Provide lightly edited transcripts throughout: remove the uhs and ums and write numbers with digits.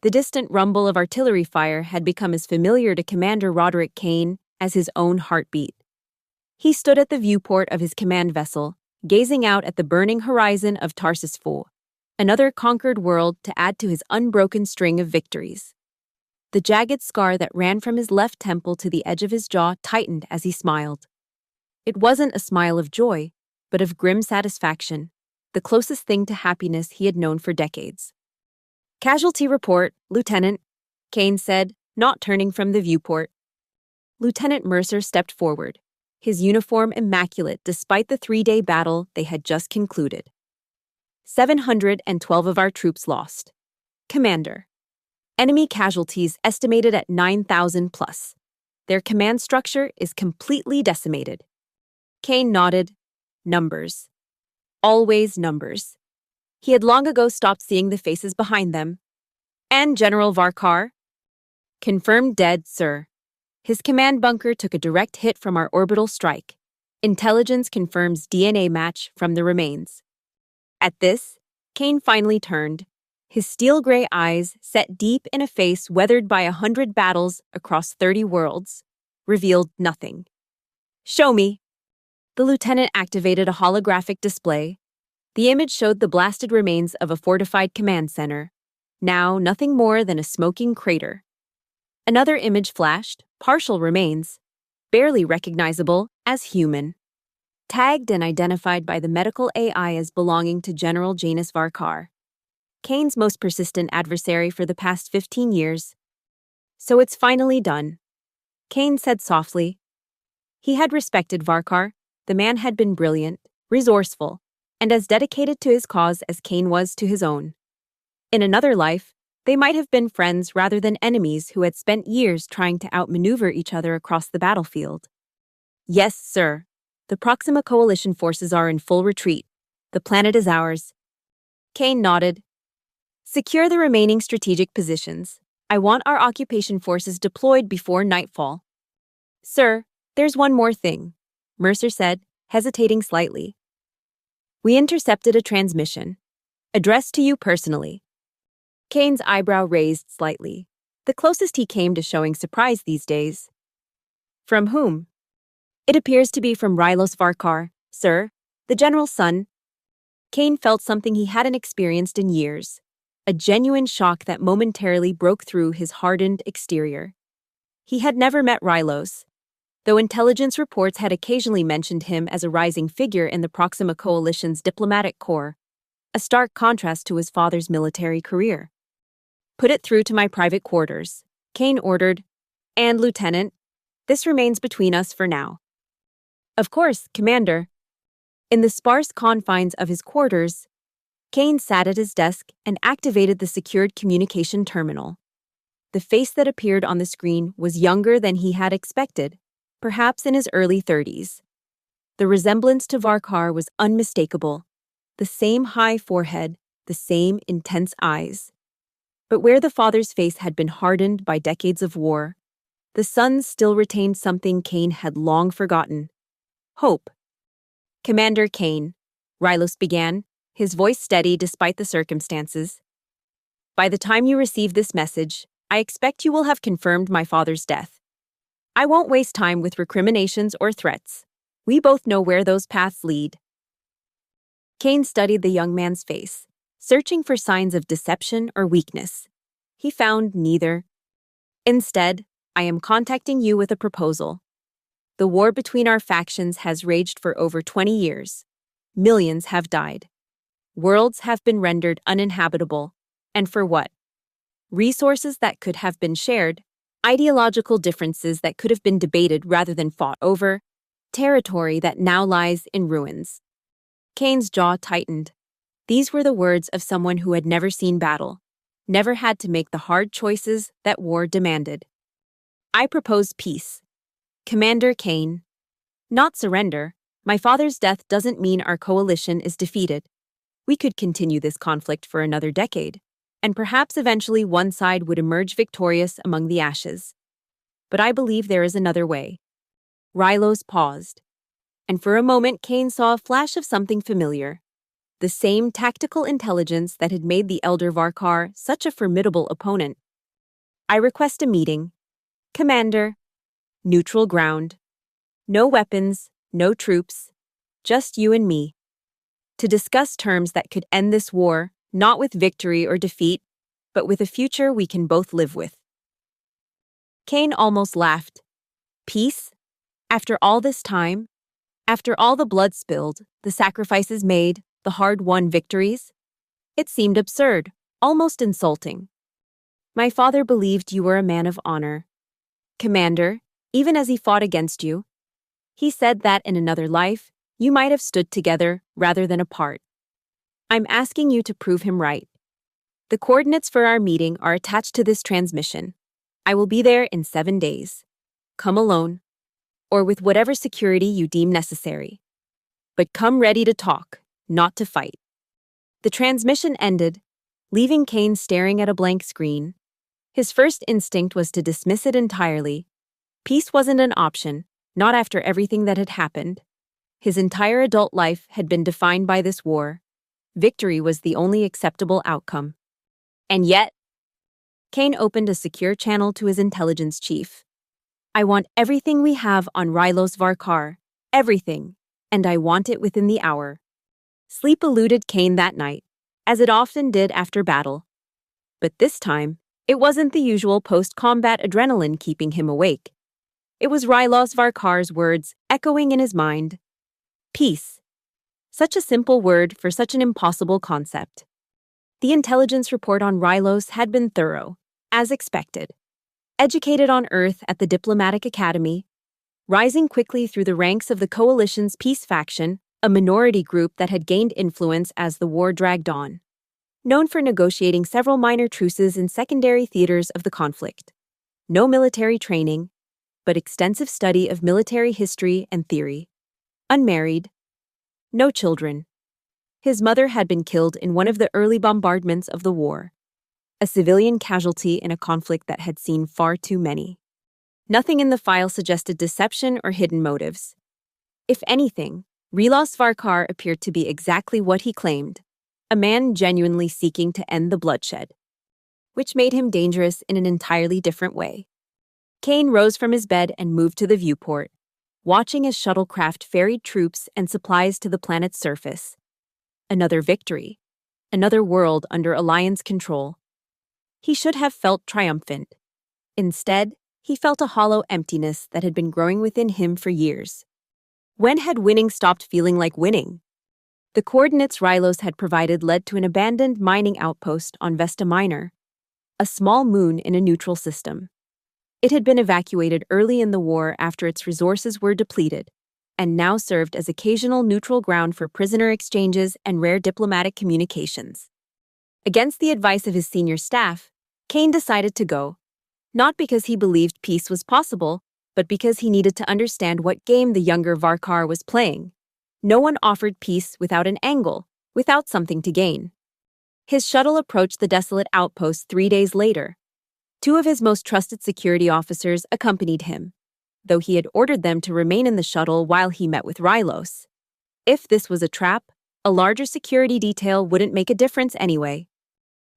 The distant rumble of artillery fire had become as familiar to Commander Roderick Kane as his own heartbeat. He stood at the viewport of his command vessel, gazing out at the burning horizon of Tarsus IV, another conquered world to add to his unbroken string of victories. The jagged scar that ran from his left temple to the edge of his jaw tightened as he smiled. It wasn't a smile of joy, but of grim satisfaction, the closest thing to happiness he had known for decades. "Casualty report, Lieutenant," Kane said, not turning from the viewport. Lieutenant Mercer stepped forward, his uniform immaculate despite the 3-day battle they had just concluded. 712 of our troops lost. Commander. Enemy casualties estimated at 9,000 plus. Their command structure is completely decimated. Kane nodded. Numbers. Always numbers. He had long ago stopped seeing the faces behind them. "And General Varkar?" "Confirmed dead, sir. His command bunker took a direct hit from our orbital strike. Intelligence confirms DNA match from the remains." At this, Kane finally turned, his steel-gray eyes set deep in a face weathered by 100 battles across 30 worlds, revealed nothing. "Show me." The lieutenant activated a holographic display. The image showed the blasted remains of a fortified command center, now nothing more than a smoking crater. Another image flashed, partial remains, barely recognizable as human. Tagged and identified by the medical AI as belonging to General Janus Varkar, Kane's most persistent adversary for the past 15 years. "So it's finally done," Kane said softly. He had respected Varkar. The man had been brilliant, resourceful, and as dedicated to his cause as Kane was to his own. In another life, they might have been friends rather than enemies who had spent years trying to outmaneuver each other across the battlefield. "Yes, sir. The Proxima Coalition forces are in full retreat. The planet is ours." Kane nodded. "Secure the remaining strategic positions. I want our occupation forces deployed before nightfall." "Sir, there's one more thing," Mercer said, hesitating slightly. "We intercepted a transmission, addressed to you personally." Kane's eyebrow raised slightly, the closest he came to showing surprise these days. "From whom?" "It appears to be from Rylos Varkar, sir, the general's son." Kane felt something he hadn't experienced in years, a genuine shock that momentarily broke through his hardened exterior. He had never met Rylos, though intelligence reports had occasionally mentioned him as a rising figure in the Proxima Coalition's diplomatic corps, a stark contrast to his father's military career. "Put it through to my private quarters," Kane ordered. "And, Lieutenant, this remains between us for now." "Of course, Commander." In the sparse confines of his quarters, Kane sat at his desk and activated the secured communication terminal. The face that appeared on the screen was younger than he had expected, perhaps in his early 30s. The resemblance to Varkar was unmistakable, the same high forehead, the same intense eyes. But where the father's face had been hardened by decades of war, the son's still retained something Kane had long forgotten: hope. "Commander Kane," Rylos began, his voice steady despite the circumstances. "By the time you receive this message, I expect you will have confirmed my father's death. I won't waste time with recriminations or threats. We both know where those paths lead." Kane studied the young man's face, searching for signs of deception or weakness. He found neither. "Instead, I am contacting you with a proposal. The war between our factions has raged for over 20 years. Millions have died. Worlds have been rendered uninhabitable. And for what? Resources that could have been shared, ideological differences that could have been debated rather than fought over, territory that now lies in ruins." Kane's jaw tightened. These were the words of someone who had never seen battle, never had to make the hard choices that war demanded. "I propose peace. Commander Kane. Not surrender. My father's death doesn't mean our coalition is defeated. We could continue this conflict for another decade, and perhaps eventually one side would emerge victorious among the ashes. But I believe there is another way." Rylos paused, and for a moment Kane saw a flash of something familiar. the same tactical intelligence that had made the Elder Varkar such a formidable opponent. I request a meeting. Commander. Neutral ground. No weapons, no troops, just you and me. To discuss terms that could end this war, not with victory or defeat, but with a future we can both live with. Kane almost laughed. Peace? After all this time? After all the blood spilled, the sacrifices made, the hard-won victories? It seemed absurd, almost insulting. My father believed you were a man of honor. Commander, even as he fought against you, he said that in another life, you might have stood together rather than apart. I'm asking you to prove him right. The coordinates for our meeting are attached to this transmission. I will be there in 7 days. Come alone, or with whatever security you deem necessary. But come ready to talk, not to fight. The transmission ended, leaving Kane staring at a blank screen. His first instinct was to dismiss it entirely. Peace wasn't an option, not after everything that had happened. His entire adult life had been defined by this war. Victory was the only acceptable outcome. And yet, Kane opened a secure channel to his intelligence chief. I want everything we have on Rylos Varkar, everything, and I want it within the hour. Sleep eluded Kane that night, as it often did after battle. But this time, it wasn't the usual post-combat adrenaline keeping him awake. It was Rylos Varkar's words echoing in his mind. Peace. Such a simple word for such an impossible concept. The intelligence report on Rylos had been thorough, as expected. Educated on Earth at the Diplomatic Academy, rising quickly through the ranks of the Coalition's peace faction, a minority group that had gained influence as the war dragged on. Known for negotiating several minor truces in secondary theaters of the conflict. No military training, but extensive study of military history and theory. Unmarried. No children. His mother had been killed in one of the early bombardments of the war. A civilian casualty in a conflict that had seen far too many. Nothing in the file suggested deception or hidden motives. If anything, Rylos Varkar appeared to be exactly what he claimed, a man genuinely seeking to end the bloodshed, which made him dangerous in an entirely different way. Kane rose from his bed and moved to the viewport, watching as shuttlecraft ferried troops and supplies to the planet's surface. Another victory. Another world under Alliance control. He should have felt triumphant. Instead, he felt a hollow emptiness that had been growing within him for years. When had winning stopped feeling like winning? The coordinates Rylos had provided led to an abandoned mining outpost on Vesta Minor, a small moon in a neutral system. It had been evacuated early in the war after its resources were depleted, and now served as occasional neutral ground for prisoner exchanges and rare diplomatic communications. Against the advice of his senior staff, Kane decided to go, not because he believed peace was possible, but because he needed to understand what game the younger Varkar was playing. No one offered peace without an angle, without something to gain. His shuttle approached the desolate outpost 3 days later. 2 of his most trusted security officers accompanied him, though he had ordered them to remain in the shuttle while he met with Rylos. If this was a trap, a larger security detail wouldn't make a difference anyway.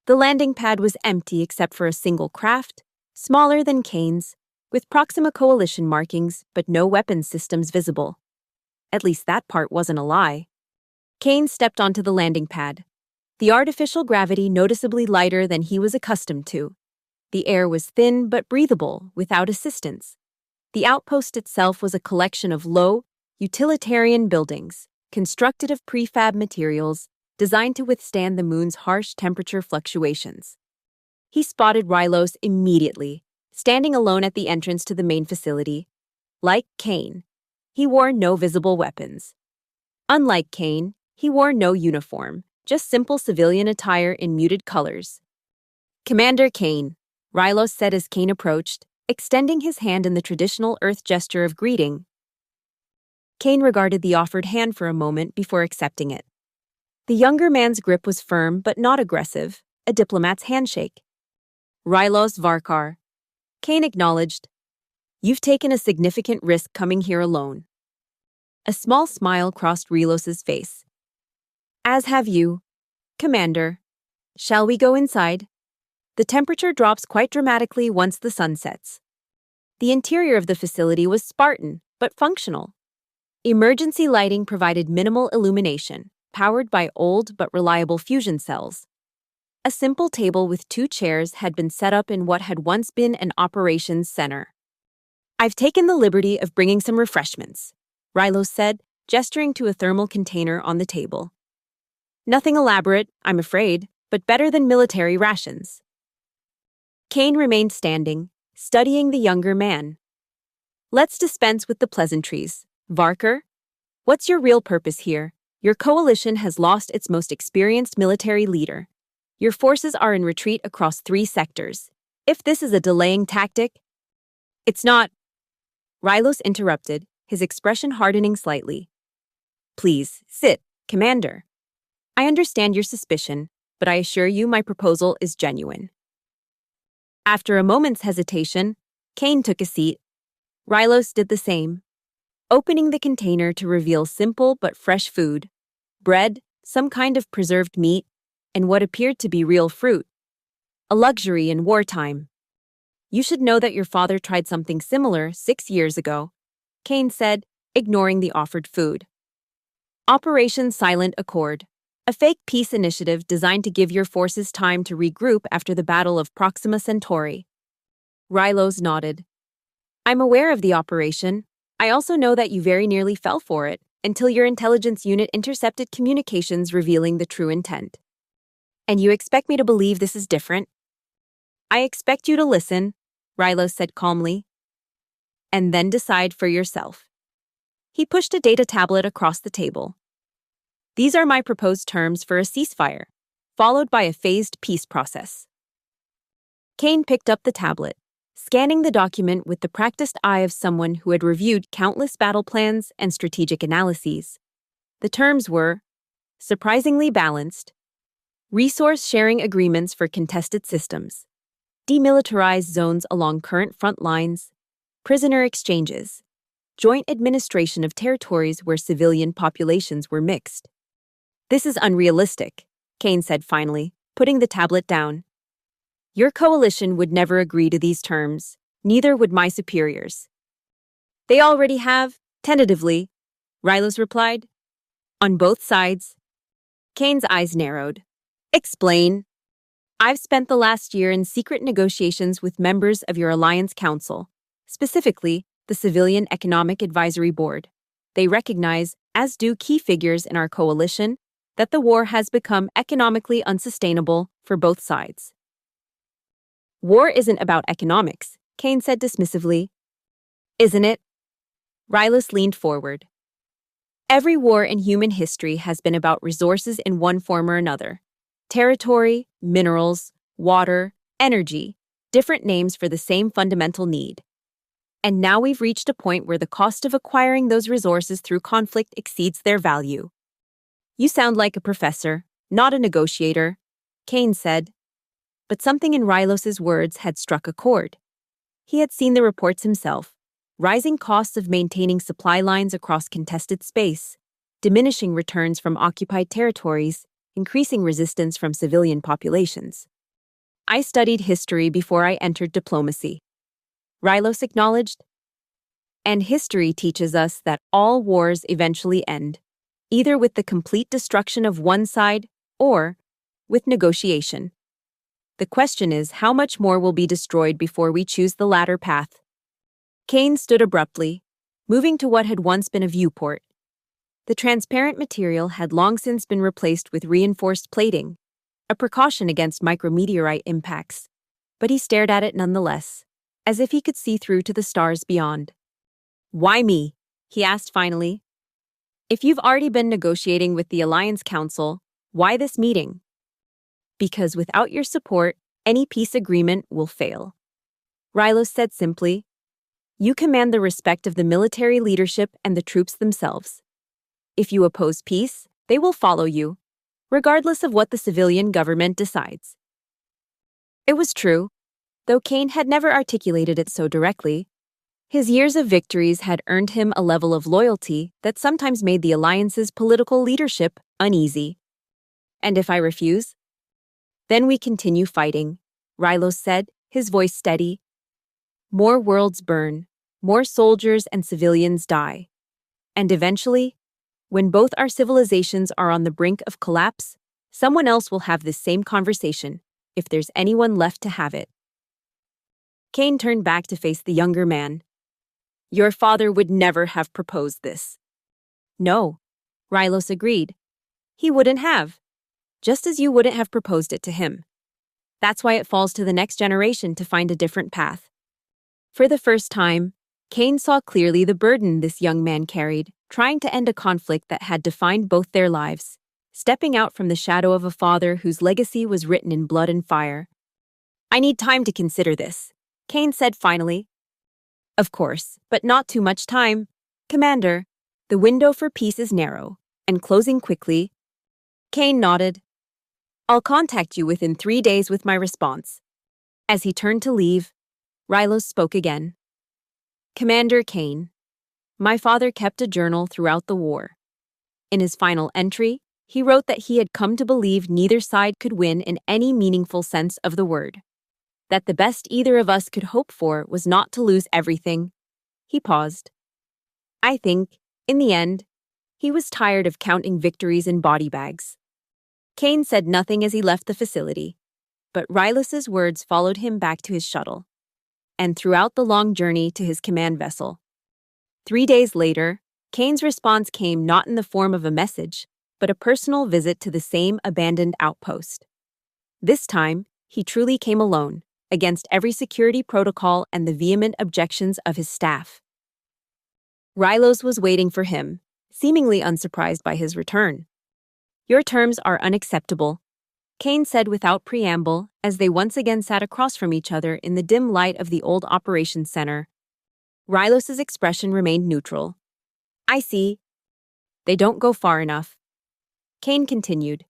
The landing pad was empty except for a single craft, smaller than Kane's, with Proxima Coalition markings but no weapons systems visible. At least that part wasn't a lie. Kane stepped onto the landing pad, the artificial gravity noticeably lighter than he was accustomed to. The air was thin but breathable, without assistance. The outpost itself was a collection of low, utilitarian buildings, constructed of prefab materials, designed to withstand the moon's harsh temperature fluctuations. He spotted Rylos immediately, standing alone at the entrance to the main facility. Like Kane, he wore no visible weapons. Unlike Kane, he wore no uniform, just simple civilian attire in muted colors. Commander Kane, Rylos said as Kane approached, extending his hand in the traditional Earth gesture of greeting. Kane regarded the offered hand for a moment before accepting it. The younger man's grip was firm but not aggressive, a diplomat's handshake. Rylos Varkar. Kane acknowledged. You've taken a significant risk coming here alone. A small smile crossed Rylos's face. As have you, Commander. Shall we go inside? The temperature drops quite dramatically once the sun sets. The interior of the facility was Spartan, but functional. Emergency lighting provided minimal illumination, powered by old but reliable fusion cells. A simple table with 2 chairs had been set up in what had once been an operations center. I've taken the liberty of bringing some refreshments, Rylos said, gesturing to a thermal container on the table. Nothing elaborate, I'm afraid, but better than military rations. Kane remained standing, studying the younger man. Let's dispense with the pleasantries. Varker, what's your real purpose here? Your coalition has lost its most experienced military leader. Your forces are in retreat across 3 sectors. If this is a delaying tactic, it's not. Rylos interrupted, his expression hardening slightly. Please, sit, Commander. I understand your suspicion, but I assure you my proposal is genuine. After a moment's hesitation, Kane took a seat. Rylos did the same, opening the container to reveal simple but fresh food, bread, some kind of preserved meat, and what appeared to be real fruit. A luxury in wartime. You should know that your father tried something similar 6 years ago, Kane said, ignoring the offered food. Operation Silent Accord, a fake peace initiative designed to give your forces time to regroup after the Battle of Proxima Centauri. Rylos nodded. I'm aware of the operation. I also know that you very nearly fell for it until your intelligence unit intercepted communications revealing the true intent. And you expect me to believe this is different? I expect you to listen, Rylos said calmly, and then decide for yourself. He pushed a data tablet across the table. These are my proposed terms for a ceasefire, followed by a phased peace process. Kane picked up the tablet, scanning the document with the practiced eye of someone who had reviewed countless battle plans and strategic analyses. The terms were surprisingly balanced, resource-sharing agreements for contested systems, demilitarized zones along current front lines, prisoner exchanges, joint administration of territories where civilian populations were mixed. This is unrealistic, Kane said finally, putting the tablet down. Your coalition would never agree to these terms, neither would my superiors. They already have, tentatively, Rylos replied. On both sides. Kane's eyes narrowed. Explain. I've spent the last year in secret negotiations with members of your Alliance Council, specifically the Civilian Economic Advisory Board. They recognize, as do key figures in our coalition, that the war has become economically unsustainable for both sides. War isn't about economics, Kane said dismissively. Isn't it? Rylos leaned forward. Every war in human history has been about resources in one form or another. Territory, minerals, water, energy, different names for the same fundamental need. And now we've reached a point where the cost of acquiring those resources through conflict exceeds their value. You sound like a professor, not a negotiator, Kane said. But something in Rylos's words had struck a chord. He had seen the reports himself, rising costs of maintaining supply lines across contested space, diminishing returns from occupied territories, increasing resistance from civilian populations. I studied history before I entered diplomacy, Rylos acknowledged. And history teaches us that all wars eventually end, either with the complete destruction of one side or with negotiation. The question is how much more will be destroyed before we choose the latter path. Kane stood abruptly, moving to what had once been a viewport. The transparent material had long since been replaced with reinforced plating, a precaution against micrometeorite impacts, but he stared at it nonetheless, as if he could see through to the stars beyond. Why me? He asked finally. If you've already been negotiating with the Alliance Council, why this meeting? Because without your support, any peace agreement will fail. Rylos said simply, you command the respect of the military leadership and the troops themselves. If you oppose peace, they will follow you, regardless of what the civilian government decides. It was true, though Kane had never articulated it so directly. His years of victories had earned him a level of loyalty that sometimes made the Alliance's political leadership uneasy. And if I refuse? Then we continue fighting, Rylos said, his voice steady. More worlds burn, more soldiers and civilians die. And eventually, when both our civilizations are on the brink of collapse, someone else will have this same conversation, if there's anyone left to have it. Cain turned back to face the younger man. Your father would never have proposed this. No, Rylos agreed. He wouldn't have. Just as you wouldn't have proposed it to him. That's why it falls to the next generation to find a different path. For the first time, Cain saw clearly the burden this young man carried, trying to end a conflict that had defined both their lives, stepping out from the shadow of a father whose legacy was written in blood and fire. I need time to consider this, Cain said finally. Of course, but not too much time. Commander, the window for peace is narrow, and closing quickly. Cain nodded. I'll contact you within 3 days with my response. As he turned to leave, Rylos spoke again. Commander Cain, my father kept a journal throughout the war. In his final entry, he wrote that he had come to believe neither side could win in any meaningful sense of the word. That the best either of us could hope for was not to lose everything. He paused. I think, in the end, he was tired of counting victories in body bags. Cain said nothing as he left the facility, but Rylos's words followed him back to his shuttle, and throughout the long journey to his command vessel. 3 days later, Cain's response came not in the form of a message, but a personal visit to the same abandoned outpost. This time, he truly came alone, against every security protocol and the vehement objections of his staff. Rylos was waiting for him, seemingly unsurprised by his return. Your terms are unacceptable, Cain said without preamble as they once again sat across from each other in the dim light of the old operations center. Rylos's expression remained neutral. I see. They don't go far enough. Cain continued.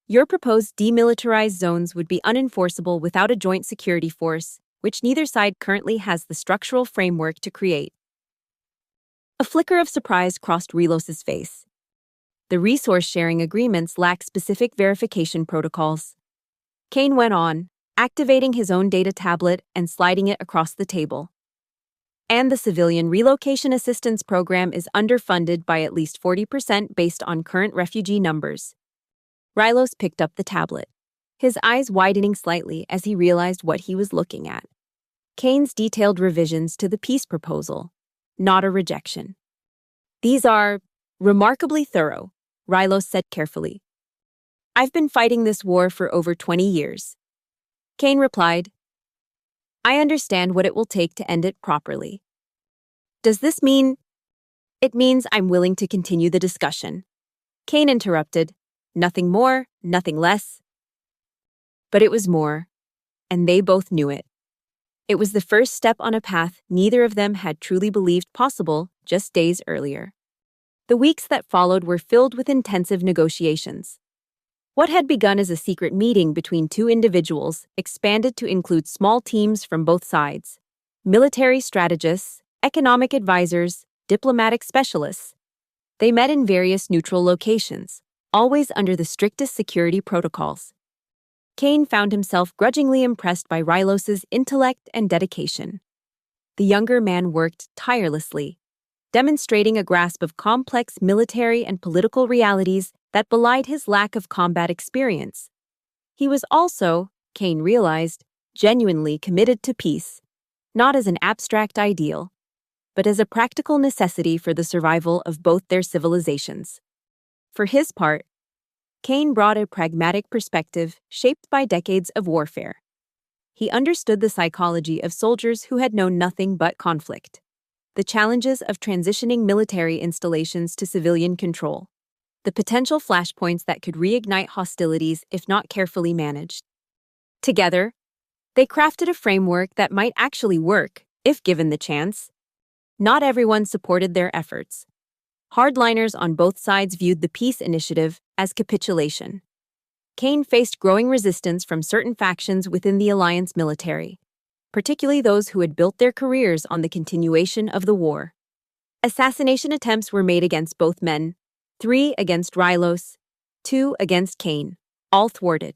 Your proposed demilitarized zones would be unenforceable without a joint security force, which neither side currently has the structural framework to create. A flicker of surprise crossed Rylos's face. The resource-sharing agreements lack specific verification protocols. Cain went on, activating his own data tablet and sliding it across the table. And the Civilian Relocation Assistance Program is underfunded by at least 40% based on current refugee numbers. Rylos picked up the tablet, his eyes widening slightly as he realized what he was looking at. Cain's detailed revisions to the peace proposal, not a rejection. These are remarkably thorough, Rylos said carefully. I've been fighting this war for over 20 years. Cain replied, I understand what it will take to end it properly. Does this mean? It means I'm willing to continue the discussion. Cain interrupted, nothing more, nothing less. But it was more, and they both knew it. It was the first step on a path neither of them had truly believed possible just days earlier. The weeks that followed were filled with intensive negotiations. What had begun as a secret meeting between two individuals expanded to include small teams from both sides, military strategists, economic advisors, diplomatic specialists. They met in various neutral locations, always under the strictest security protocols. Cain found himself grudgingly impressed by Rylos's intellect and dedication. The younger man worked tirelessly, demonstrating a grasp of complex military and political realities that belied his lack of combat experience. He was also, Cain realized, genuinely committed to peace, not as an abstract ideal, but as a practical necessity for the survival of both their civilizations. For his part, Cain brought a pragmatic perspective shaped by decades of warfare. He understood the psychology of soldiers who had known nothing but conflict, the challenges of transitioning military installations to civilian control, the potential flashpoints that could reignite hostilities if not carefully managed. Together, they crafted a framework that might actually work, if given the chance. Not everyone supported their efforts. Hardliners on both sides viewed the peace initiative as capitulation. Cain faced growing resistance from certain factions within the Alliance military, particularly those who had built their careers on the continuation of the war. Assassination attempts were made against both men, 3 against Rylos, 2 against Kane, all thwarted,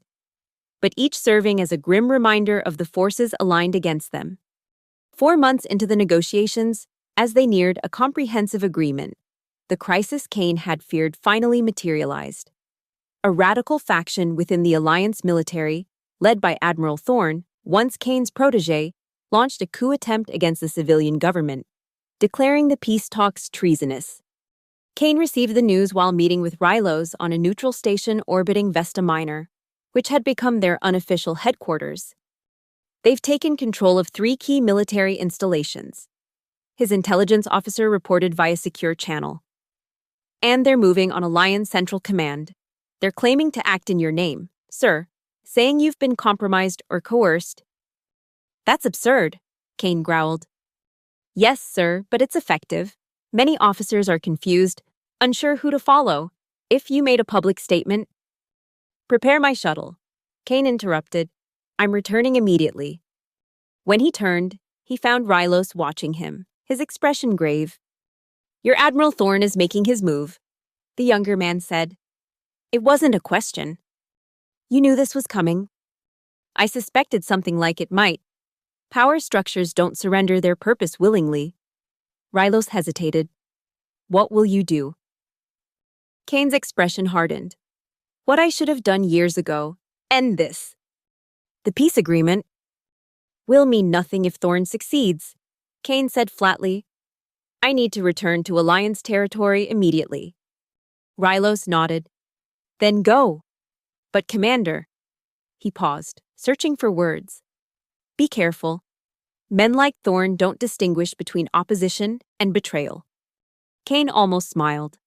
but each serving as a grim reminder of the forces aligned against them. 4 months into the negotiations, as they neared a comprehensive agreement, the crisis Kane had feared finally materialized. A radical faction within the Alliance military, led by Admiral Thorne, once Kane's protege, launched a coup attempt against the civilian government, declaring the peace talks treasonous. Kane received the news while meeting with Rylos on a neutral station orbiting Vesta Minor, which had become their unofficial headquarters. They've taken control of 3 key military installations, his intelligence officer reported via secure channel. And they're moving on Alliance Central Command. They're claiming to act in your name, sir, saying you've been compromised or coerced. That's absurd, Kane growled. Yes, sir, but it's effective. Many officers are confused, unsure who to follow. If you made a public statement, prepare my shuttle. Kane interrupted. I'm returning immediately. When he turned, he found Rylos watching him, his expression grave. Your Admiral Thorne is making his move, the younger man said. It wasn't a question. You knew this was coming. I suspected something like it might. Power structures don't surrender their purpose willingly. Rylos hesitated. What will you do? Kane's expression hardened. What I should have done years ago. End this. The peace agreement will mean nothing if Thorne succeeds, Kane said flatly. I need to return to Alliance territory immediately. Rylos nodded. Then go. But Commander. He paused, searching for words. Be careful. Men like Thorne don't distinguish between opposition and betrayal. Kane almost smiled.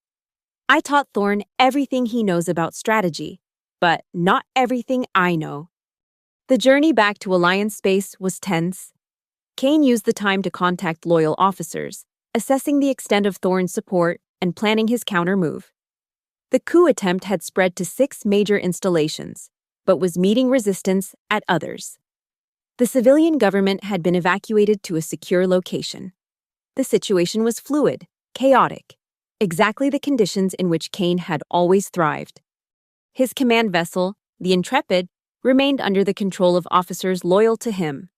I taught Thorne everything he knows about strategy, but not everything I know. The journey back to Alliance space was tense. Kane used the time to contact loyal officers, assessing the extent of Thorne's support and planning his counter-move. The coup attempt had spread to 6 major installations, but was meeting resistance at others. The civilian government had been evacuated to a secure location. The situation was fluid, chaotic, exactly the conditions in which Kane had always thrived. His command vessel, the Intrepid, remained under the control of officers loyal to him.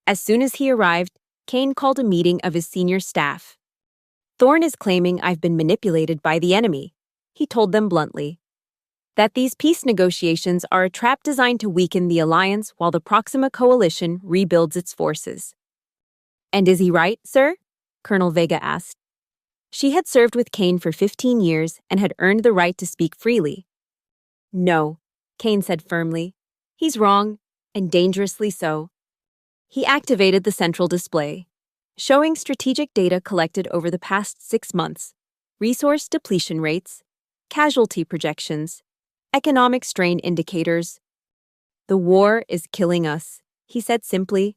As soon as he arrived, Kane called a meeting of his senior staff. Thorne is claiming I've been manipulated by the enemy, he told them bluntly. That these peace negotiations are a trap designed to weaken the alliance while the Proxima Coalition rebuilds its forces. And is he right, sir? Colonel Vega asked. She had served with Kane for 15 years and had earned the right to speak freely. No, Kane said firmly. He's wrong, and dangerously so. He activated the central display, showing strategic data collected over the past 6 months, resource depletion rates, casualty projections, economic strain indicators. The war is killing us, he said simply.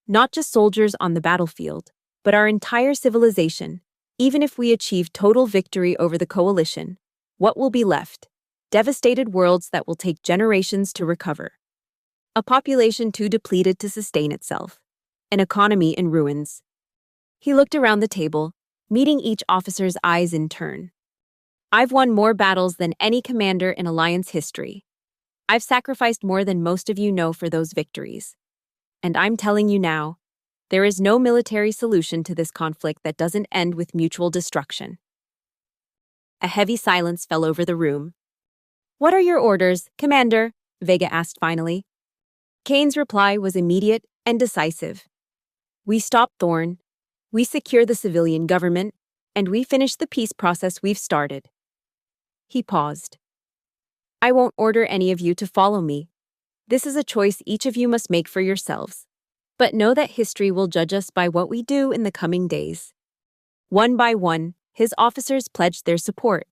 Not just soldiers on the battlefield, but our entire civilization. Even if we achieve total victory over the coalition, what will be left? Devastated worlds that will take generations to recover. A population too depleted to sustain itself. An economy in ruins. He looked around the table, meeting each officer's eyes in turn. I've won more battles than any commander in Alliance history. I've sacrificed more than most of you know for those victories. And I'm telling you now, there is no military solution to this conflict that doesn't end with mutual destruction. A heavy silence fell over the room. What are your orders, Commander? Vega asked finally. Kane's reply was immediate and decisive. We stop Thorne, we secure the civilian government, and we finish the peace process we've started. He paused. I won't order any of you to follow me. This is a choice each of you must make for yourselves. But know that history will judge us by what we do in the coming days. One by one, his officers pledged their support,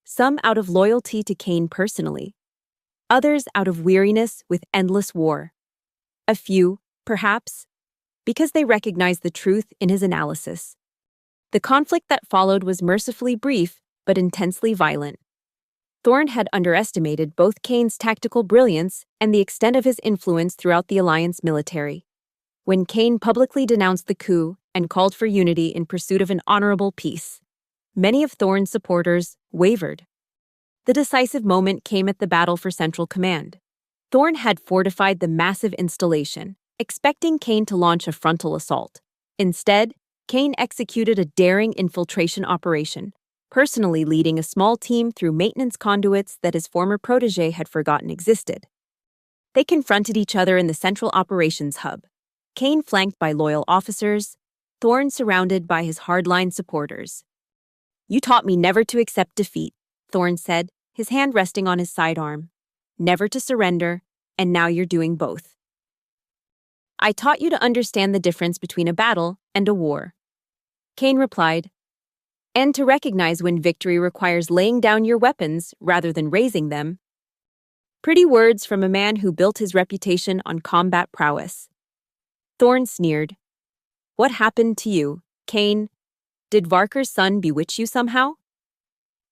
some out of loyalty to Kane personally, others out of weariness with endless war. A few, perhaps, because they recognized the truth in his analysis. The conflict that followed was mercifully brief, but intensely violent. Thorne had underestimated both Kane's tactical brilliance and the extent of his influence throughout the Alliance military. When Kane publicly denounced the coup and called for unity in pursuit of an honorable peace, many of Thorne's supporters wavered. The decisive moment came at the battle for Central Command. Thorn had fortified the massive installation, expecting Kane to launch a frontal assault. Instead, Kane executed a daring infiltration operation, personally leading a small team through maintenance conduits that his former protege had forgotten existed. They confronted each other in the central operations hub, Kane flanked by loyal officers, Thorn surrounded by his hardline supporters. "You taught me never to accept defeat," Thorn said, his hand resting on his sidearm. "Never to surrender, and now you're doing both." "I taught you to understand the difference between a battle and a war," Kane replied, "and to recognize when victory requires laying down your weapons rather than raising them." Pretty words from a man who built his reputation on combat prowess. Thorn sneered. "What happened to you, Kane? Did Varker's son bewitch you somehow?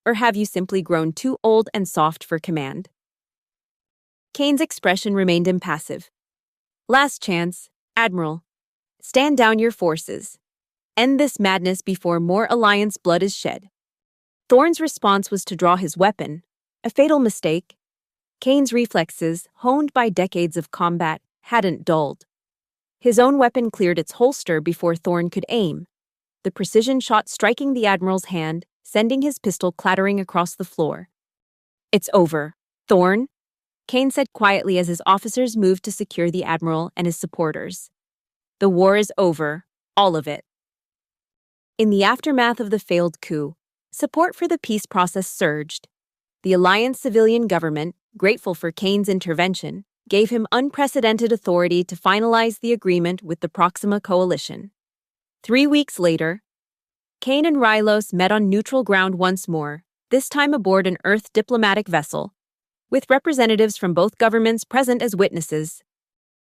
Or have you simply grown too old and soft for command?" Kane's expression remained impassive. "Last chance, Admiral. Stand down your forces. End this madness before more Alliance blood is shed." Thorn's response was to draw his weapon, a fatal mistake. Kane's reflexes, honed by decades of combat, hadn't dulled. His own weapon cleared its holster before Thorn could aim, the precision shot striking the Admiral's hand, sending his pistol clattering across the floor. "It's over, Thorn," Kane said quietly as his officers moved to secure the Admiral and his supporters. "The war is over, all of it." In the aftermath of the failed coup, support for the peace process surged. The Alliance civilian government, grateful for Kane's intervention, gave him unprecedented authority to finalize the agreement with the Proxima Coalition. 3 weeks later, Kane and Rylos met on neutral ground once more, this time aboard an Earth diplomatic vessel, with representatives from both governments present as witnesses.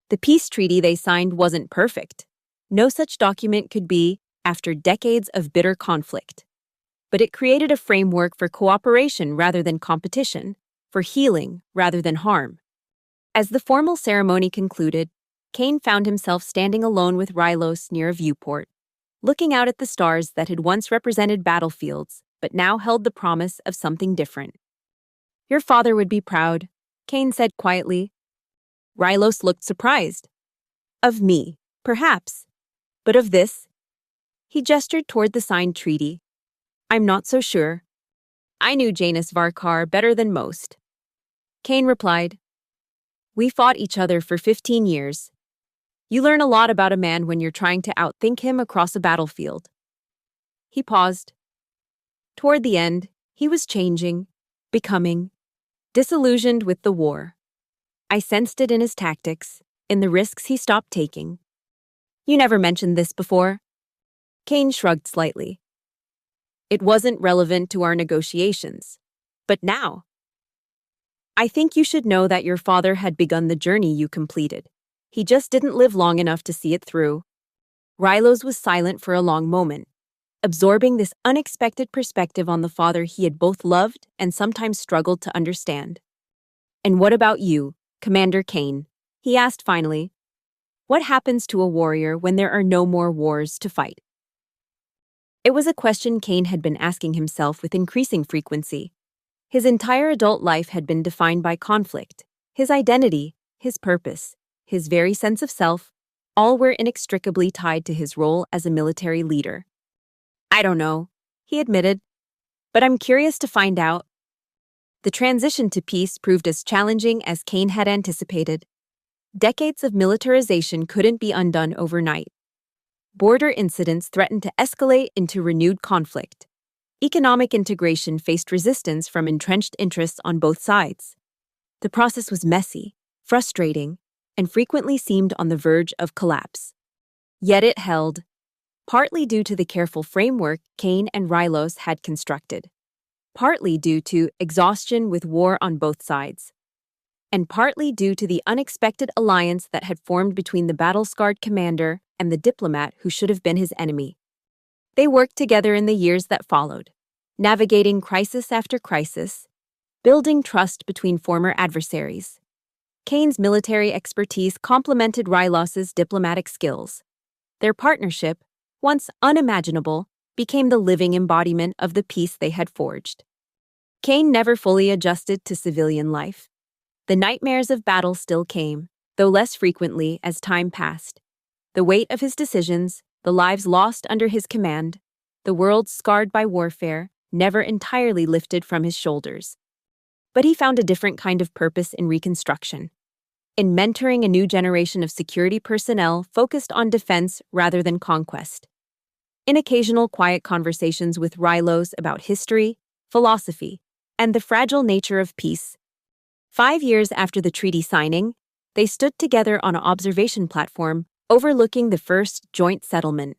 The peace treaty they signed wasn't perfect. No such document could be after decades of bitter conflict. But it created a framework for cooperation rather than competition, for healing rather than harm. As the formal ceremony concluded, Kane found himself standing alone with Rylos near a viewport, looking out at the stars that had once represented battlefields, but now held the promise of something different. "Your father would be proud," Kane said quietly. Rylos looked surprised. "Of me, perhaps. But of this?" He gestured toward the signed treaty. "I'm not so sure. I knew Janus Varkar better than most." Kane replied, "We fought each other for 15 years. You learn a lot about a man when you're trying to outthink him across a battlefield." He paused. Toward the end, he was changing, becoming, disillusioned with the war. I sensed it in his tactics, in the risks he stopped taking. "You never mentioned this before." Kane shrugged slightly. "It wasn't relevant to our negotiations. But now, I think you should know that your father had begun the journey you completed. He just didn't live long enough to see it through." Rylos was silent for a long moment, absorbing this unexpected perspective on the father he had both loved and sometimes struggled to understand. "And what about you, Commander Kane?" he asked finally. "What happens to a warrior when there are no more wars to fight?" It was a question Kane had been asking himself with increasing frequency. His entire adult life had been defined by conflict. His identity, his purpose, his very sense of self, all were inextricably tied to his role as a military leader. "I don't know," he admitted, "but I'm curious to find out." The transition to peace proved as challenging as Kane had anticipated. Decades of militarization couldn't be undone overnight. Border incidents threatened to escalate into renewed conflict. Economic integration faced resistance from entrenched interests on both sides. The process was messy, frustrating, and frequently seemed on the verge of collapse. Yet it held, partly due to the careful framework Kane and Rylos had constructed, partly due to exhaustion with war on both sides, and partly due to the unexpected alliance that had formed between the battle-scarred commander and the diplomat who should have been his enemy. They worked together in the years that followed, navigating crisis after crisis, building trust between former adversaries. Kane's military expertise complemented Rylos's diplomatic skills. Their partnership, once unimaginable, became the living embodiment of the peace they had forged. Kane never fully adjusted to civilian life. The nightmares of battle still came, though less frequently as time passed. The weight of his decisions, the lives lost under his command, the world scarred by warfare, never entirely lifted from his shoulders. But he found a different kind of purpose in reconstruction. In mentoring a new generation of security personnel focused on defense rather than conquest. In occasional quiet conversations with Rylos about history, philosophy, and the fragile nature of peace. 5 years after the treaty signing, they stood together on an observation platform overlooking the first joint settlement,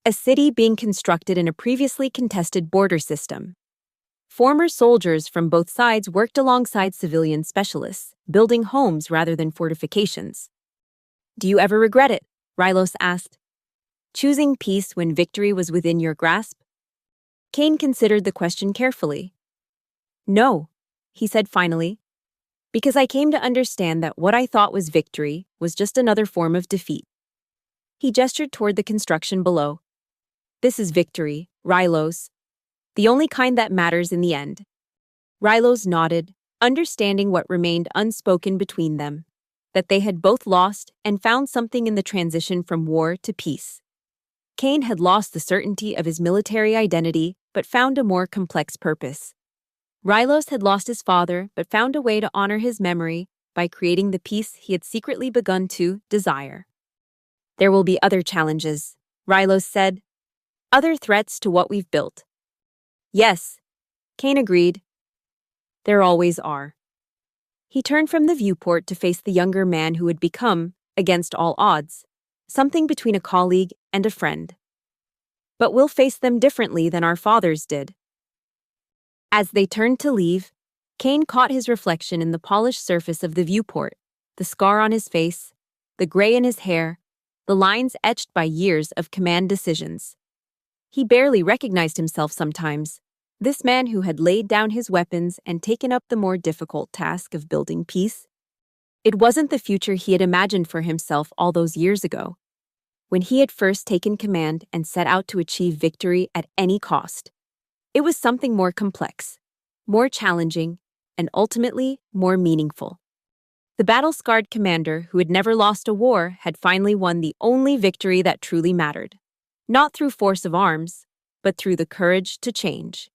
a city being constructed in a previously contested border system. Former soldiers from both sides worked alongside civilian specialists, building homes rather than fortifications. "Do you ever regret it?" Rylos asked. "Choosing peace when victory was within your grasp?" Kane considered the question carefully. "No," he said finally, "because I came to understand that what I thought was victory was just another form of defeat." He gestured toward the construction below. "This is victory, Rylos. The only kind that matters in the end." Rylos nodded, understanding what remained unspoken between them, that they had both lost and found something in the transition from war to peace. Kane had lost the certainty of his military identity, but found a more complex purpose. Rylos had lost his father, but found a way to honor his memory by creating the peace he had secretly begun to desire. "There will be other challenges," Rylos said. "Other threats to what we've built." "Yes," Kane agreed. "There always are." He turned from the viewport to face the younger man who had become, against all odds, something between a colleague and a friend. "But we'll face them differently than our fathers did." As they turned to leave, Kane caught his reflection in the polished surface of the viewport, the scar on his face, the gray in his hair, the lines etched by years of command decisions. He barely recognized himself sometimes, this man who had laid down his weapons and taken up the more difficult task of building peace. It wasn't the future he had imagined for himself all those years ago, when he had first taken command and set out to achieve victory at any cost. It was something more complex, more challenging, and ultimately more meaningful. The battle-scarred commander who had never lost a war had finally won the only victory that truly mattered. Not through force of arms, but through the courage to change.